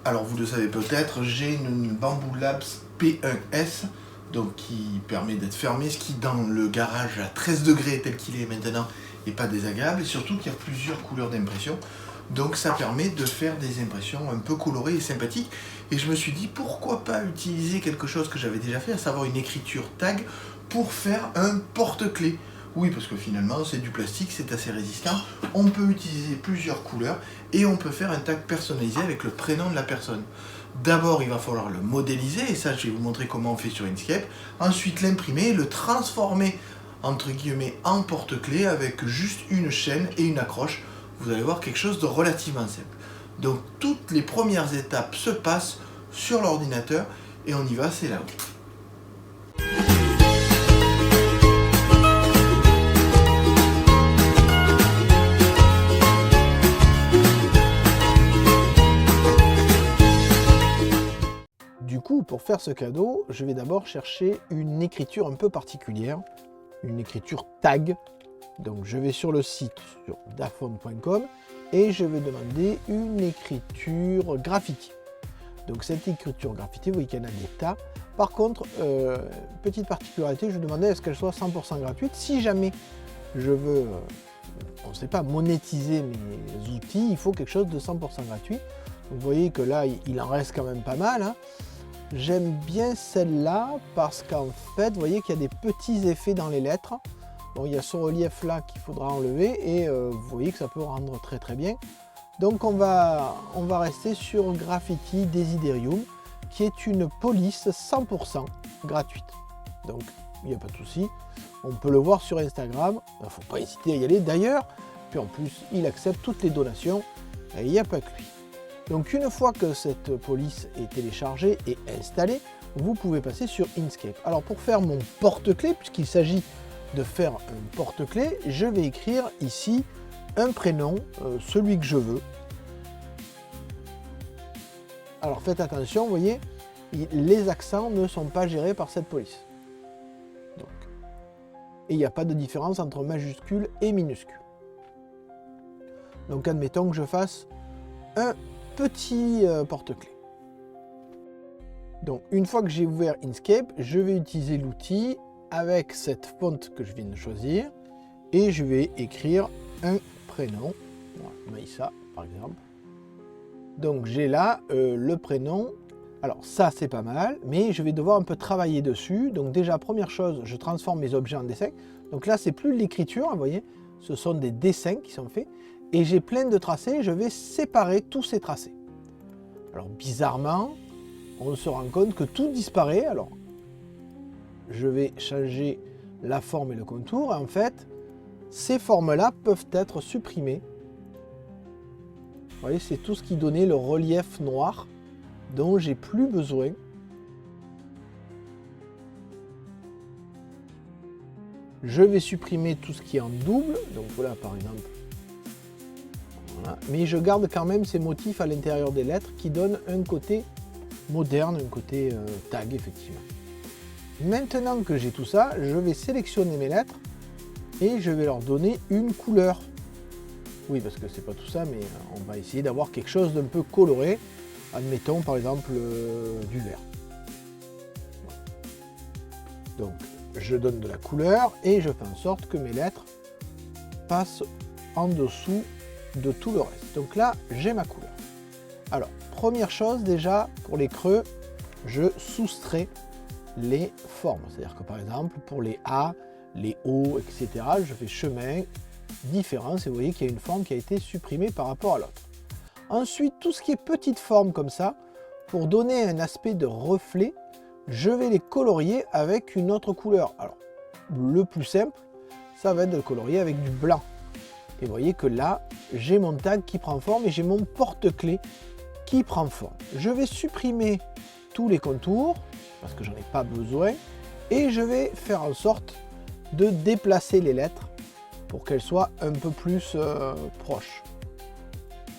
Alors vous le savez peut-être, j'ai une Bamboo Labs P1S, donc qui permet d'être fermé, ce qui dans le garage à 13 degrés tel qu'il est maintenant n'est pas désagréable, et surtout qu'il y a plusieurs couleurs d'impression. Donc ça permet de faire des impressions un peu colorées et sympathiques. Et je me suis dit pourquoi pas utiliser quelque chose que j'avais déjà fait, à savoir une écriture tag pour faire un porte-clés. Oui, parce que finalement c'est du plastique, c'est assez résistant. On peut utiliser plusieurs couleurs et on peut faire un tag personnalisé avec le prénom de la personne. D'abord, il va falloir le modéliser, et ça je vais vous montrer comment on fait sur Inkscape. Ensuite, l'imprimer, le transformer entre guillemets en porte-clés avec juste une chaîne et une accroche. Vous allez voir quelque chose de relativement simple. Donc toutes les premières étapes se passent sur l'ordinateur et on y va, c'est là-haut. Du coup, pour faire ce cadeau, je vais d'abord chercher une écriture un peu particulière, une écriture tag. Donc je vais sur le site sur dafone.com et je vais demander une écriture graffiti. Donc cette écriture graffiti, vous voyez qu'il y en a des tas. Par contre, petite particularité, je demandais est-ce qu'elle soit 100% gratuite. Si jamais je veux, on ne sait pas, monétiser mes outils, il faut quelque chose de 100% gratuit. Vous voyez que là, il en reste quand même pas mal, hein. J'aime bien celle-là parce qu'en fait, vous voyez qu'il y a des petits effets dans les lettres. Bon, il y a ce relief là qu'il faudra enlever et vous voyez que ça peut rendre très très bien. Donc on va rester sur Graffiti Desiderium qui est une police 100% gratuite. Donc il n'y a pas de souci, on peut le voir sur Instagram, il ne faut pas hésiter à y aller d'ailleurs. Puis en plus il accepte toutes les donations et il n'y a pas que lui. Donc une fois que cette police est téléchargée et installée, vous pouvez passer sur Inkscape. Alors pour faire mon porte-clés, puisqu'il s'agit de faire un porte-clés, je vais écrire ici un prénom, celui que je veux. Alors faites attention, vous voyez, les accents ne sont pas gérés par cette police. Donc, et il n'y a pas de différence entre majuscule et minuscule. Donc admettons que je fasse un petit porte-clés. Donc une fois que j'ai ouvert Inkscape, je vais utiliser l'outil avec cette fonte que je viens de choisir et je vais écrire un prénom, voilà, Maïssa par exemple. Donc j'ai là le prénom. Alors ça c'est pas mal, mais je vais devoir un peu travailler dessus. Donc déjà première chose, je transforme mes objets en dessin. Donc là c'est plus l'écriture, vous voyez, ce sont des dessins qui sont faits. Et j'ai plein de tracés, je vais séparer tous ces tracés. Alors bizarrement, on se rend compte que tout disparaît. Alors je vais changer la forme et le contour. Et en fait, ces formes-là peuvent être supprimées. Vous voyez, c'est tout ce qui donnait le relief noir dont j'ai plus besoin. Je vais supprimer tout ce qui est en double. Donc voilà, par exemple. Voilà. Mais je garde quand même ces motifs à l'intérieur des lettres qui donnent un côté moderne, un côté tag, effectivement. Maintenant que j'ai tout ça, je vais sélectionner mes lettres et je vais leur donner une couleur. Oui, parce que c'est pas tout ça, mais on va essayer d'avoir quelque chose d'un peu coloré. Admettons par exemple du vert. Donc je donne de la couleur et je fais en sorte que mes lettres passent en dessous de tout le reste. Donc là, j'ai ma couleur. Alors, première chose déjà, pour les creux, je soustrais les formes. C'est-à-dire que par exemple, pour les A, les O, etc., je fais chemin, différence, et vous voyez qu'il y a une forme qui a été supprimée par rapport à l'autre. Ensuite, tout ce qui est petite forme comme ça, pour donner un aspect de reflet, je vais les colorier avec une autre couleur. Alors, le plus simple, ça va être de le colorier avec du blanc. Et vous voyez que là, j'ai mon tag qui prend forme et j'ai mon porte-clés qui prend forme. Je vais supprimer tous les contours, parce que j'en ai pas besoin, et je vais faire en sorte de déplacer les lettres pour qu'elles soient un peu plus proches.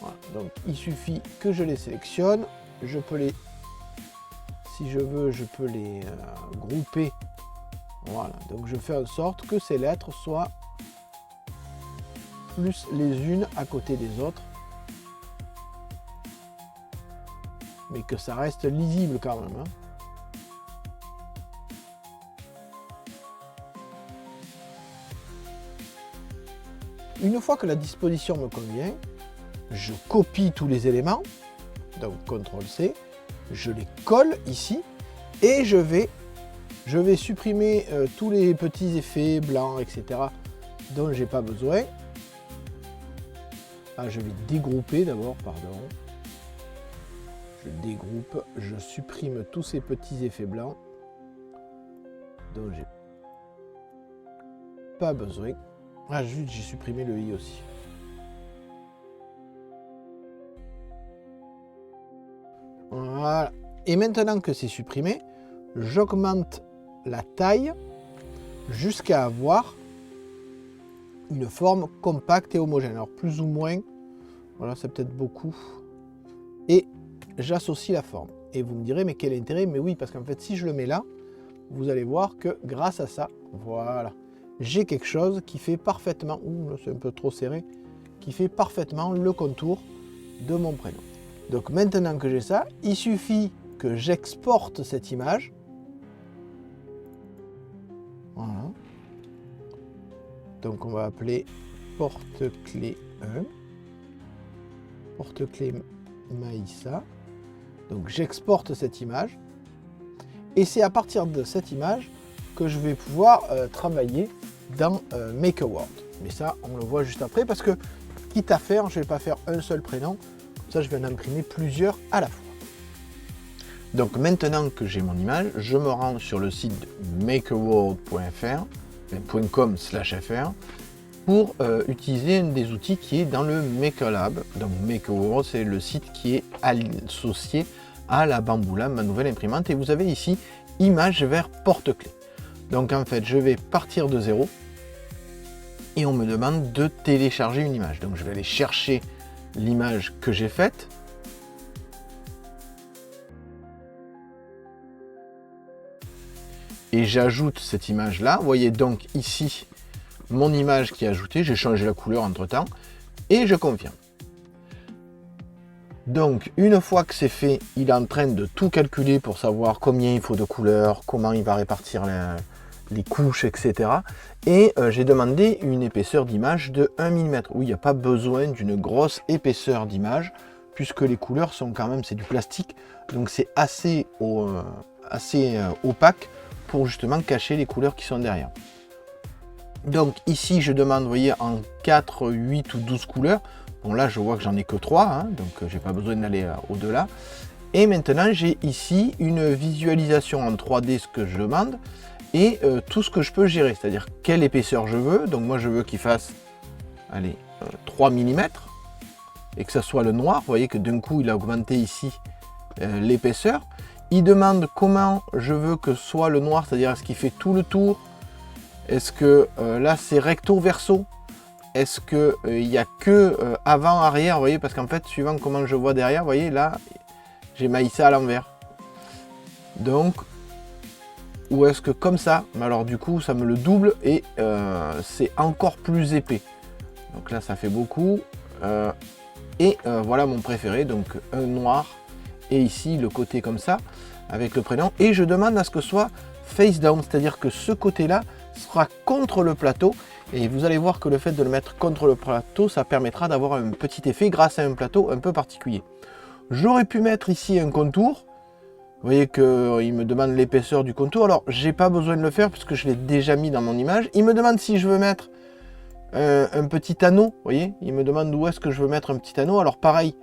Voilà. Donc il suffit que je les sélectionne, je peux les, si je veux, je peux les grouper. Voilà, donc je fais en sorte que ces lettres soient plus les unes à côté des autres. mais que ça reste lisible quand même. Hein. Une fois que la disposition me convient, je copie tous les éléments, donc CTRL-C, je les colle ici, et je vais supprimer tous les petits effets blancs, etc., dont j'ai pas besoin. Ah, je vais dégrouper d'abord, pardon. Je dégroupe, je supprime tous ces petits effets blancs dont j'ai pas besoin. Ah, juste, j'ai supprimé le i aussi. Voilà. Et maintenant que c'est supprimé, j'augmente la taille jusqu'à avoir une forme compacte et homogène. Alors plus ou moins, voilà, c'est peut-être beaucoup. Et j'associe la forme. Et vous me direz, mais quel intérêt? Mais oui, parce qu'en fait, si je le mets là, vous allez voir que grâce à ça, voilà, j'ai quelque chose qui fait parfaitement, ouh, c'est un peu trop serré, qui fait parfaitement le contour de mon prénom. Donc maintenant que j'ai ça, il suffit que j'exporte cette image. Voilà. Donc on va appeler porte-clé 1, porte-clé Maïssa. Donc j'exporte cette image et c'est à partir de cette image que je vais pouvoir travailler dans MakerWord. Mais ça, on le voit juste après parce que quitte à faire, je ne vais pas faire un seul prénom, comme ça je vais en imprimer plusieurs à la fois. Donc maintenant que j'ai mon image, je me rends sur le site makerworld.fr, .com/fr, pour utiliser un des outils qui est dans le MakerLab. Donc MakerWorld, c'est le site qui est associé à la Bambu Lab, ma nouvelle imprimante. Et vous avez ici image vers porte-clé. Donc en fait, je vais partir de zéro et on me demande de télécharger une image. Donc je vais aller chercher l'image que j'ai faite. Et j'ajoute cette image là. Vous voyez donc ici mon image qui est ajoutée. J'ai changé la couleur entre temps et je confirme. Donc une fois que c'est fait, il est en train de tout calculer pour savoir combien il faut de couleurs, comment il va répartir les couches, etc. Et j'ai demandé une épaisseur d'image de 1 mm. Oui, il n'y a pas besoin d'une grosse épaisseur d'image puisque les couleurs sont quand même, c'est du plastique, donc c'est assez opaque pour justement cacher les couleurs qui sont derrière. Donc ici je demande, vous voyez, en 4, 8 ou 12 couleurs. Bon là je vois que j'en ai que 3, hein, donc j'ai pas besoin d'aller au-delà. Et maintenant j'ai ici une visualisation en 3D, ce que je demande, et tout ce que je peux gérer, c'est-à-dire quelle épaisseur je veux. Donc moi je veux qu'il fasse, allez, 3 mm, et que ça soit le noir. Vous voyez que d'un coup il a augmenté ici l'épaisseur. Il demande comment je veux que soit le noir, c'est-à-dire est-ce qu'il fait tout le tour, est-ce que là c'est recto verso, est-ce que il n'y a que avant arrière, vous voyez, parce qu'en fait suivant comment je vois derrière, vous voyez là j'ai Maïssa à l'envers, donc ou est-ce que comme ça, mais alors du coup ça me le double et c'est encore plus épais, donc là ça fait beaucoup et voilà mon préféré, donc un noir. Et ici le côté comme ça avec le prénom, et je demande à ce que ce soit face down, c'est à dire que ce côté là sera contre le plateau, et vous allez voir que le fait de le mettre contre le plateau, ça permettra d'avoir un petit effet grâce à un plateau un peu particulier. J'aurais pu mettre ici un contour, vous voyez qu'il me demande l'épaisseur du contour, alors j'ai pas besoin de le faire puisque je l'ai déjà mis dans mon image. Il me demande si je veux mettre un petit anneau, vous voyez, il me demande où est-ce que je veux mettre un petit anneau. Alors pareil,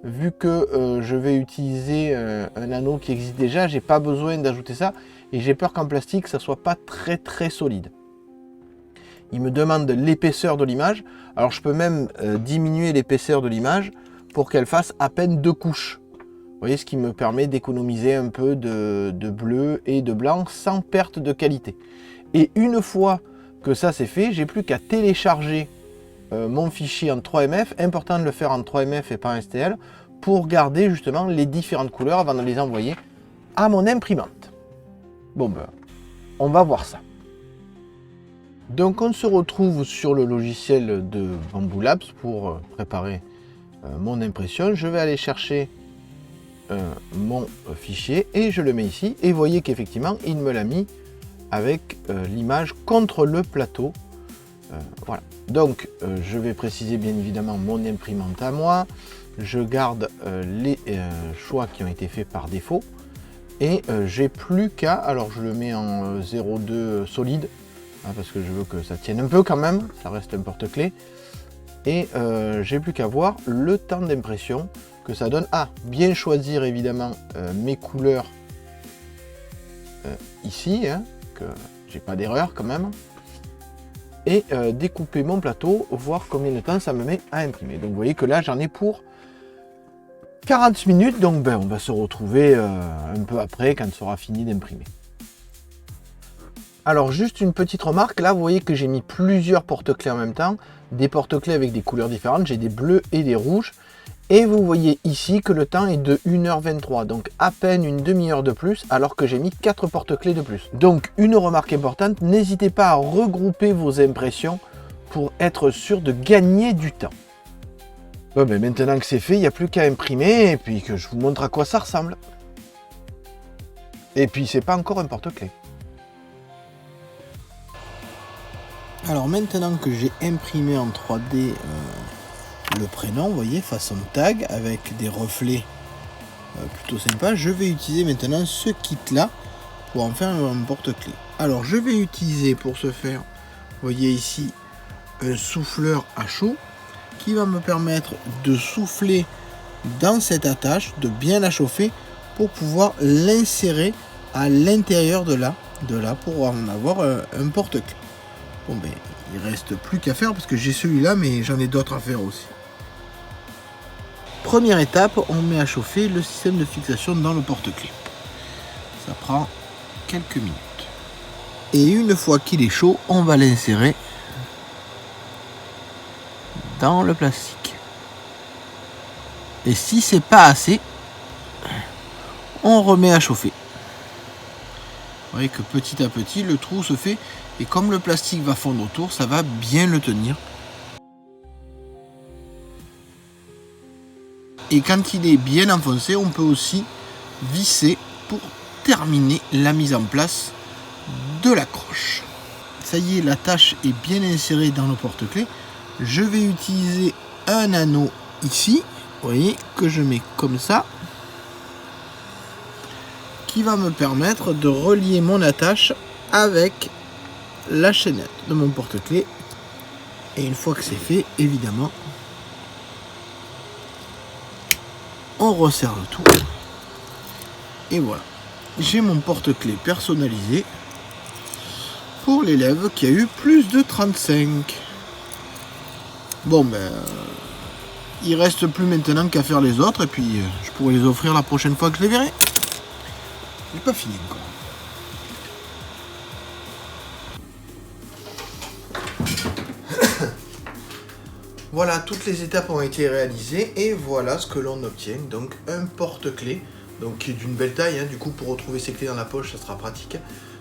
vu que je vais utiliser un anneau qui existe déjà, j'ai pas besoin d'ajouter ça, et j'ai peur qu'en plastique ça soit pas très solide. Il me demande l'épaisseur de l'image, alors je peux même diminuer l'épaisseur de l'image pour qu'elle fasse à peine 2 couches. Vous voyez, ce qui me permet d'économiser un peu de bleu et de blanc sans perte de qualité. Et une fois que ça c'est fait, j'ai plus qu'à télécharger mon fichier en 3MF, important de le faire en 3MF et pas en STL, pour garder justement les différentes couleurs avant de les envoyer à mon imprimante. Bon ben, on va voir ça. Donc on se retrouve sur le logiciel de Bambu Labs pour préparer mon impression. Je vais aller chercher mon fichier et je le mets ici. Et vous voyez qu'effectivement, il me l'a mis avec l'image contre le plateau. Voilà. Donc, je vais préciser bien évidemment mon imprimante à moi. Je garde les choix qui ont été faits par défaut. Et j'ai plus qu'à, alors je le mets en 0,2 solide, hein, parce que je veux que ça tienne un peu quand même, ça reste un porte-clés. Et j'ai plus qu'à voir le temps d'impression que ça donne. Ah, bien choisir évidemment mes couleurs ici, hein, que j'ai pas d'erreur quand même. Et découper mon plateau, voir combien de temps ça me met à imprimer. Donc vous voyez que là j'en ai pour 40 minutes, donc ben, on va se retrouver un peu après quand il sera fini d'imprimer. Alors juste une petite remarque, là vous voyez que j'ai mis plusieurs porte-clés en même temps, des porte-clés avec des couleurs différentes, j'ai des bleus et des rouges, et vous voyez ici que le temps est de 1h23, donc à peine une demi-heure de plus, alors que j'ai mis 4 porte-clés de plus. Donc une remarque importante, n'hésitez pas à regrouper vos impressions pour être sûr de gagner du temps. Bon, ben maintenant que c'est fait, il n'y a plus qu'à imprimer et puis que je vous montre à quoi ça ressemble. Et puis c'est pas encore un porte-clés. Alors maintenant que j'ai imprimé en 3D le prénom, vous voyez, façon tag avec des reflets plutôt sympas, je vais utiliser maintenant ce kit là pour en faire un porte-clés. Alors je vais utiliser pour ce faire, vous voyez ici, un souffleur à chaud qui va me permettre de souffler dans cette attache, de bien la chauffer pour pouvoir l'insérer à l'intérieur de là pour en avoir un porte-clés. Bon ben, il reste plus qu'à faire parce que j'ai celui-là, mais j'en ai d'autres à faire aussi. Première étape, on met à chauffer le système de fixation dans le porte-clés. Ça prend quelques minutes. Et une fois qu'il est chaud, on va l'insérer dans le plastique. Et si c'est pas assez, on remet à chauffer. Vous voyez que petit à petit, le trou se fait. Et comme le plastique va fondre autour, ça va bien le tenir. Et quand il est bien enfoncé, on peut aussi visser pour terminer la mise en place de l'accroche. Ça y est, la tâche est bien insérée dans le porte-clés. Je vais utiliser un anneau ici, vous voyez, que je mets comme ça, qui va me permettre de relier mon attache avec la chaînette de mon porte-clés. Et une fois que c'est fait, évidemment, on resserre le tout. Et voilà, j'ai mon porte-clés personnalisé pour l'élève qui a eu plus de 35. Bon ben, il reste plus maintenant qu'à faire les autres et puis je pourrai les offrir la prochaine fois que je les verrai. J'ai pas fini encore. Voilà, toutes les étapes ont été réalisées et voilà ce que l'on obtient. Donc un porte-clés, donc qui est d'une belle taille, hein, du coup pour retrouver ses clés dans la poche, ça sera pratique.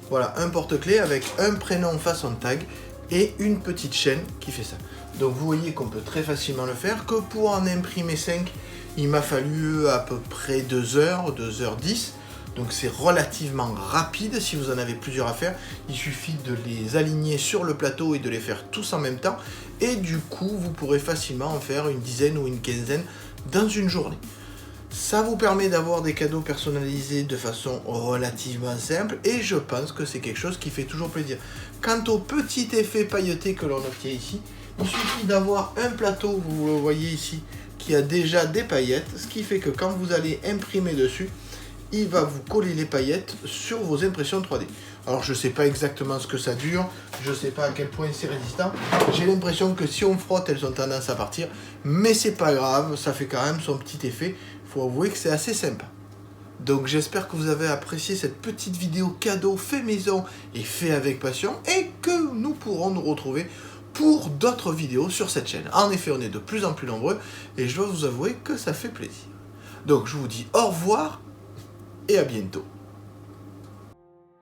Voilà, un porte-clés avec un prénom façon tag et une petite chaîne qui fait ça. Donc vous voyez qu'on peut très facilement le faire, que pour en imprimer 5, il m'a fallu à peu près 2 heures, 2h10. Donc c'est relativement rapide si vous en avez plusieurs à faire. Il suffit de les aligner sur le plateau et de les faire tous en même temps. Et du coup, vous pourrez facilement en faire une dizaine ou une quinzaine dans une journée. Ça vous permet d'avoir des cadeaux personnalisés de façon relativement simple. Et je pense que c'est quelque chose qui fait toujours plaisir. Quant au petit effet pailleté que l'on obtient ici, il suffit d'avoir un plateau, vous le voyez ici, qui a déjà des paillettes. Ce qui fait que quand vous allez imprimer dessus, il va vous coller les paillettes sur vos impressions 3D. Alors je ne sais pas exactement ce que ça dure, je ne sais pas à quel point c'est résistant. J'ai l'impression que si on frotte, elles ont tendance à partir, mais c'est pas grave, ça fait quand même son petit effet. Il faut avouer que c'est assez sympa. Donc j'espère que vous avez apprécié cette petite vidéo cadeau fait maison et fait avec passion et que nous pourrons nous retrouver pour d'autres vidéos sur cette chaîne. En effet, on est de plus en plus nombreux et je dois vous avouer que ça fait plaisir. Donc je vous dis au revoir et à bientôt.